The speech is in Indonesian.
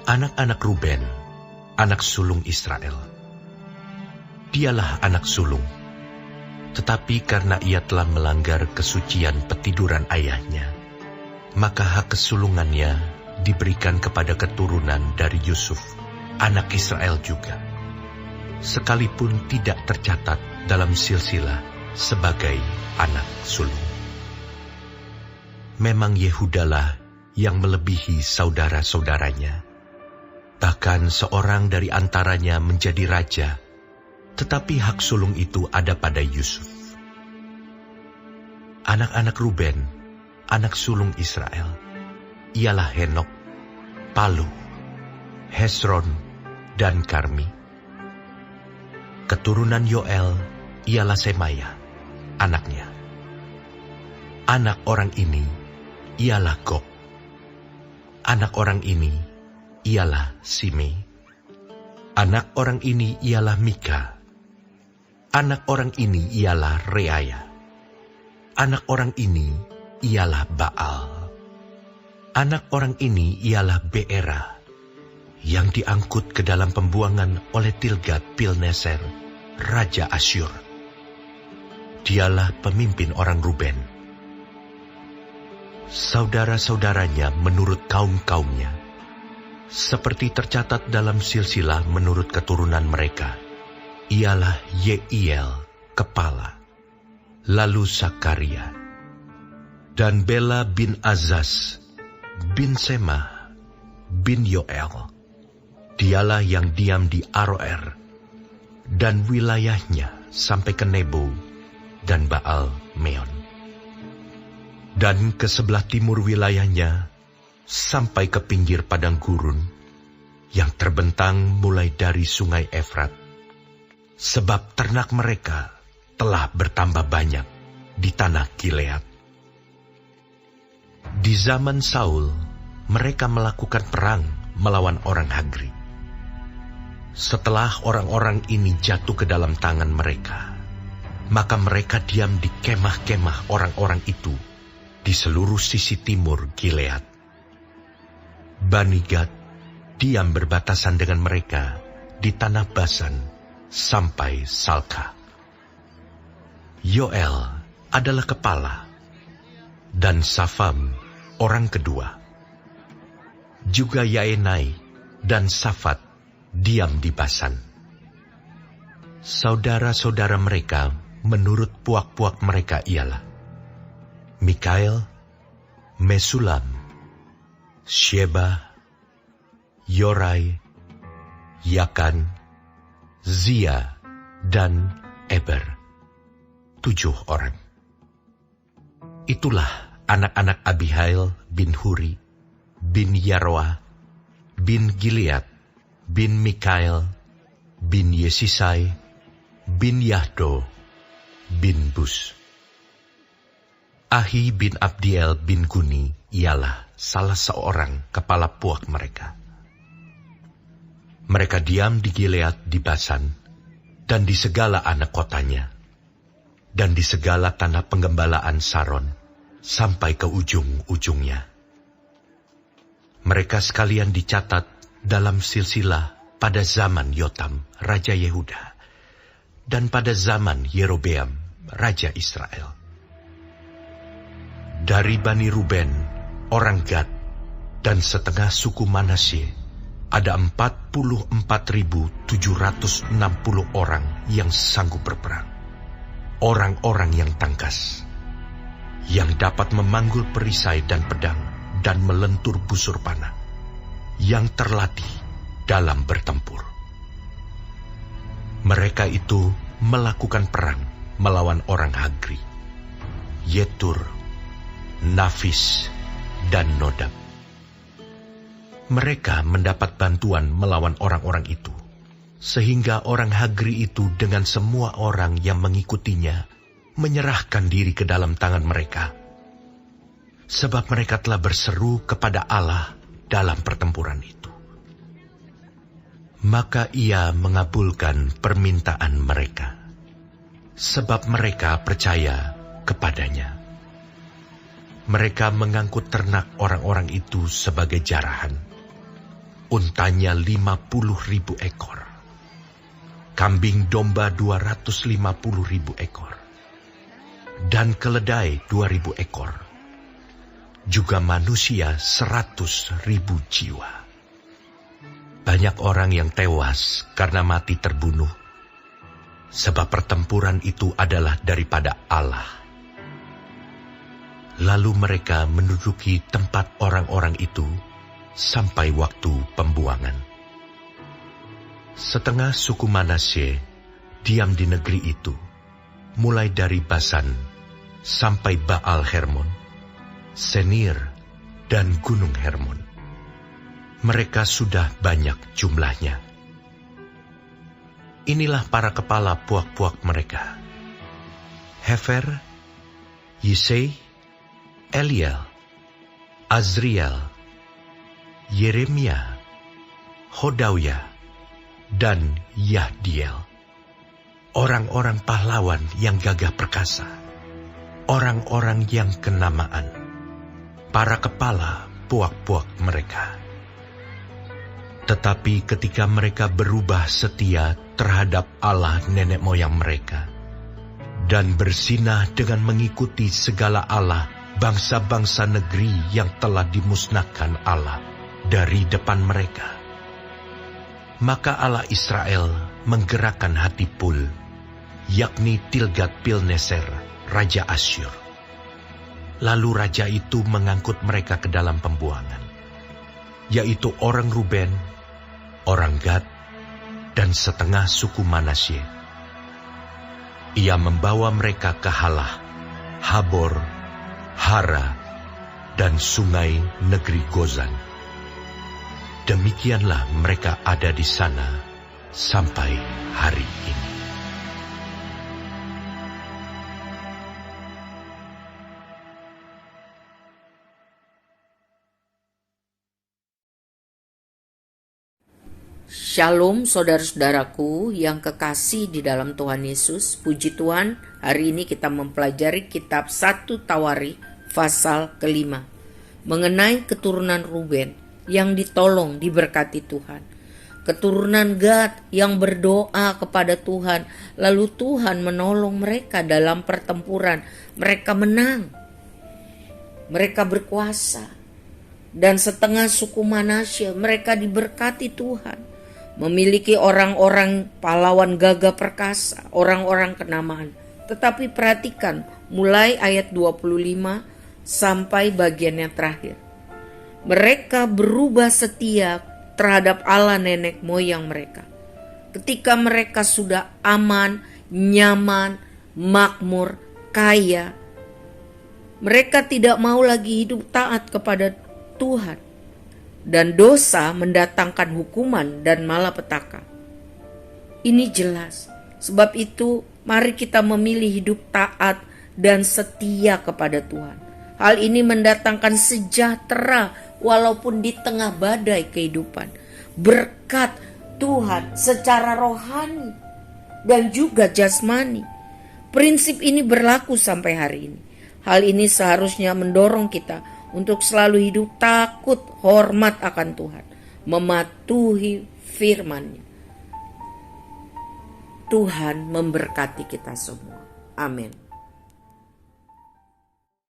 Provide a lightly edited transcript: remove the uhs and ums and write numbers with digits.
Anak-anak Ruben, anak sulung Israel. Dialah anak sulung, tetapi karena ia telah melanggar kesucian petiduran ayahnya, maka hak kesulungannya diberikan kepada keturunan dari Yusuf, anak Israel juga, sekalipun tidak tercatat dalam silsilah sebagai anak sulung. Memang Yehudalah yang melebihi saudara-saudaranya. Bahkan seorang dari antaranya menjadi raja, tetapi hak sulung itu ada pada Yusuf. Anak-anak Ruben, anak sulung Israel, ialah Henok, Palu, Hesron, dan Karmi. Keturunan Yoel ialah Semaya, anaknya. Anak orang ini ialah Gog. Anak orang ini ialah Simei. Anak orang ini ialah Mika. Anak orang ini ialah Reaya. Anak orang ini ialah Baal. Anak orang ini ialah Beera, yang diangkut ke dalam pembuangan oleh Tilgat-Pilneser, Raja Asyur. Dialah pemimpin orang Ruben. Saudara-saudaranya menurut kaum-kaumnya, seperti tercatat dalam silsilah menurut keturunan mereka, ialah Yeiel, kepala, lalu Sakaria, dan Bela bin Azaz, bin Sema, bin Yoel. Dialah yang diam di Aroer, dan wilayahnya sampai ke Nebo dan Baal Meon. Dan ke sebelah timur wilayahnya, sampai ke pinggir padang gurun yang terbentang mulai dari sungai Efrat, sebab ternak mereka telah bertambah banyak di tanah Gilead. Di zaman Saul, mereka melakukan perang melawan orang Hagri. Setelah orang-orang ini jatuh ke dalam tangan mereka, maka mereka diam di kemah-kemah orang-orang itu di seluruh sisi timur Gilead. Bani Gad diam berbatasan dengan mereka di tanah Basan sampai Salka. Yoel adalah kepala, dan Safam orang kedua. Juga Yaenai dan Safat diam di Basan. Saudara-saudara mereka menurut puak-puak mereka ialah Mikael, Mesulam, Sheba, Yorai, Yakan, Zia, dan Eber. 7 orang. Itulah anak-anak Abihail bin Huri, bin Yaroah, bin Gilead, bin Mikael, bin Yesisai, bin Yahdo, bin Bus. Ahi bin Abdiel bin Guni ialah salah seorang kepala puak mereka. Mereka diam di Gilead di Basan, dan di segala anak kotanya, dan di segala tanah penggembalaan Saron, sampai ke ujung-ujungnya. Mereka sekalian dicatat dalam silsilah pada zaman Yotam, Raja Yehuda, dan pada zaman Yerobeam, Raja Israel. Dari Bani Ruben, orang Gad, dan setengah suku Manasye, ada 44.760 orang yang sanggup berperang. Orang-orang yang tangkas, yang dapat memanggul perisai dan pedang, dan melentur busur panah, yang terlatih dalam bertempur. Mereka itu melakukan perang melawan orang Hagri, Yetur, Nafis, dan Nodab. Mereka mendapat bantuan melawan orang-orang itu, sehingga orang Hagri itu dengan semua orang yang mengikutinya menyerahkan diri ke dalam tangan mereka, sebab mereka telah berseru kepada Allah dalam pertempuran itu. Maka ia mengabulkan permintaan mereka, sebab mereka percaya kepadanya. Mereka mengangkut ternak orang-orang itu sebagai jarahan. untanya 50.000 ekor, kambing domba 250.000 ekor, dan keledai 2.000 ekor, juga manusia 100.000 jiwa. Banyak orang yang tewas karena mati terbunuh, sebab pertempuran itu adalah daripada Allah. Lalu mereka menduduki tempat orang-orang itu sampai waktu pembuangan. Setengah suku Manasye diam di negeri itu, mulai dari Basan sampai Baal Hermon, Senir, dan Gunung Hermon. Mereka sudah banyak jumlahnya. Inilah para kepala puak-puak mereka: Hefer, Yisei, Eliel, Azriel, Yeremia, Hodawya, dan Yahdiel. Orang-orang pahlawan yang gagah perkasa, orang-orang yang kenamaan, para kepala puak-puak mereka. Tetapi ketika mereka berubah setia terhadap Allah nenek moyang mereka, dan bersinah dengan mengikuti segala Allah bangsa-bangsa negeri yang telah dimusnahkan Allah dari depan mereka, maka Allah Israel menggerakkan hati Pul, yakni Tilgat-Pilneser, Raja Asyur. Lalu raja itu mengangkut mereka ke dalam pembuangan, yaitu orang Ruben, orang Gad, dan setengah suku Manasye. Ia membawa mereka ke Halah, Habor, Hara, dan sungai negeri Gozan. Demikianlah mereka ada di sana sampai hari ini. Shalom saudara-saudaraku yang kekasih di dalam Tuhan Yesus. Puji Tuhan, hari ini kita mempelajari kitab 1 Tawarikh pasal ke-5 mengenai keturunan Ruben yang ditolong, diberkati Tuhan. Keturunan Gad yang berdoa kepada Tuhan, lalu Tuhan menolong mereka dalam pertempuran. Mereka menang, mereka berkuasa. Dan setengah suku Manasye, mereka diberkati Tuhan, memiliki orang-orang pahlawan gagah perkasa, orang-orang kenamaan. Tetapi perhatikan mulai ayat 25 sampai bagian yang terakhir. Mereka berubah setia terhadap Allah nenek moyang mereka. Ketika mereka sudah aman, nyaman, makmur, kaya, mereka tidak mau lagi hidup taat kepada Tuhan. Dan dosa mendatangkan hukuman dan malapetaka. Ini jelas. Sebab itu mari kita memilih hidup taat dan setia kepada Tuhan. Hal ini mendatangkan sejahtera walaupun di tengah badai kehidupan. Berkat Tuhan secara rohani dan juga jasmani. Prinsip ini berlaku sampai hari ini. Hal ini seharusnya mendorong kita untuk selalu hidup takut, hormat akan Tuhan, mematuhi firman-Nya. Tuhan memberkati kita semua. Amin.